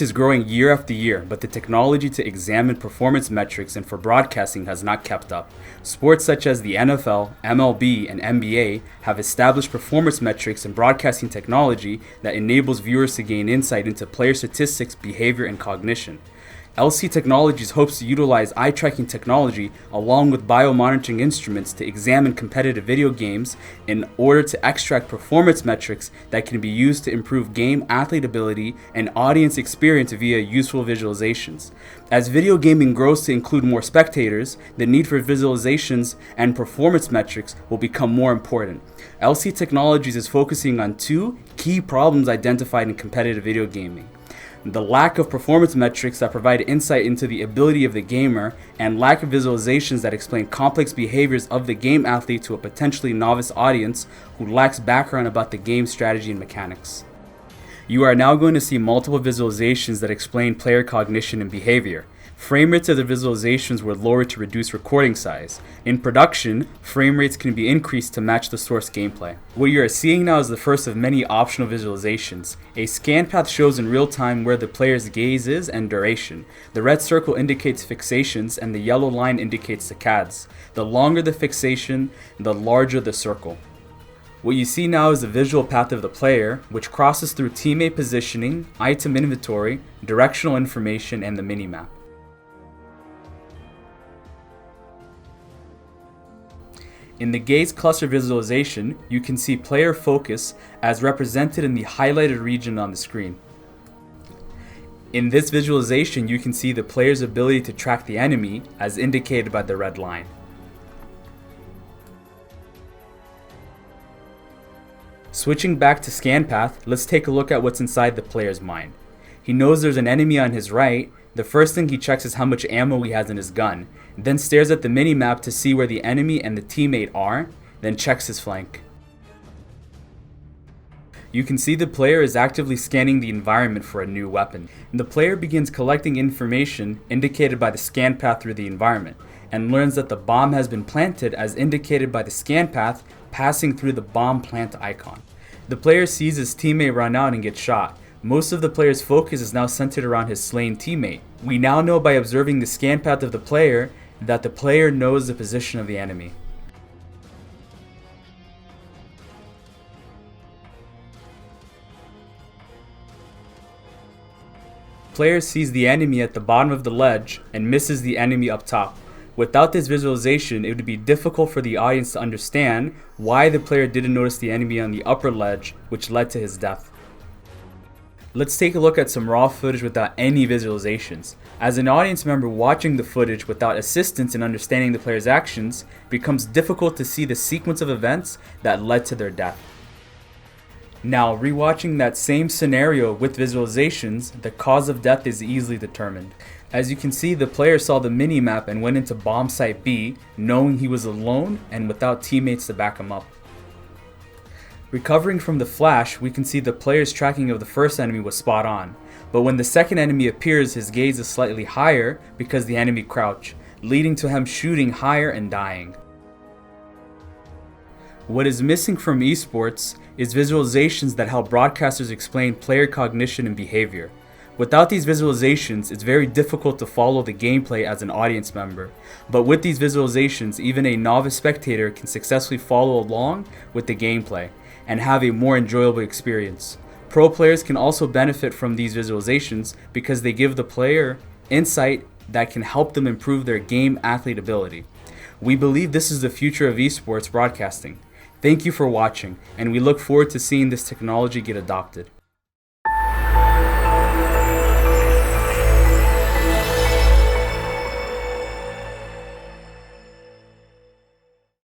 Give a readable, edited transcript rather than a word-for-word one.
Is growing year after year, but the technology to examine performance metrics and for broadcasting has not kept up. Sports such as the NFL, MLB, and NBA have established performance metrics and broadcasting technology that enables viewers to gain insight into player statistics, behavior, and cognition. LC Technologies hopes to utilize eye tracking technology along with biomonitoring instruments to examine competitive video games in order to extract performance metrics that can be used to improve game athlete ability and audience experience via useful visualizations. As video gaming grows to include more spectators, the need for visualizations and performance metrics will become more important. LC Technologies is focusing on two key problems identified in competitive video gaming: the lack of performance metrics that provide insight into the ability of the gamer, and lack of visualizations that explain complex behaviors of the game athlete to a potentially novice audience who lacks background about the game's strategy and mechanics. You are now going to see multiple visualizations that explain player cognition and behavior. Frame rates of the visualizations were lowered to reduce recording size. In production, frame rates can be increased to match the source gameplay. What you are seeing now is the first of many optional visualizations. A scan path shows in real time where the player's gaze is and duration. The red circle indicates fixations and the yellow line indicates saccades. The longer the fixation, the larger the circle. What you see now is the visual path of the player, which crosses through teammate positioning, item inventory, directional information, and the minimap. In the gaze cluster visualization, you can see player focus as represented in the highlighted region on the screen. In this visualization, you can see the player's ability to track the enemy as indicated by the red line. Switching back to scan path, let's take a look at what's inside the player's mind. He knows there's an enemy on his right. The first thing he checks is how much ammo he has in his gun, then stares at the minimap to see where the enemy and the teammate are, then checks his flank. You can see the player is actively scanning the environment for a new weapon. The player begins collecting information indicated by the scan path through the environment, and learns that the bomb has been planted as indicated by the scan path passing through the bomb plant icon. The player sees his teammate run out and get shot. Most of the player's focus is now centered around his slain teammate. We now know by observing the scan path of the player that the player knows the position of the enemy. Player sees the enemy at the bottom of the ledge and misses the enemy up top. Without this visualization, it would be difficult for the audience to understand why the player didn't notice the enemy on the upper ledge, which led to his death. Let's take a look at some raw footage without any visualizations. As an audience member watching the footage without assistance in understanding the player's actions, it becomes difficult to see the sequence of events that led to their death. Now, rewatching that same scenario with visualizations, the cause of death is easily determined. As you can see, the player saw the minimap and went into bomb site B, knowing he was alone and without teammates to back him up. Recovering from the flash, we can see the player's tracking of the first enemy was spot on, but when the second enemy appears, his gaze is slightly higher because the enemy crouched, leading to him shooting higher and dying. What is missing from esports is visualizations that help broadcasters explain player cognition and behavior. Without these visualizations, it's very difficult to follow the gameplay as an audience member. But with these visualizations, even a novice spectator can successfully follow along with the gameplay and have a more enjoyable experience. Pro players can also benefit from these visualizations because they give the player insight that can help them improve their game athlete ability. We believe this is the future of esports broadcasting. Thank you for watching, and we look forward to seeing this technology get adopted.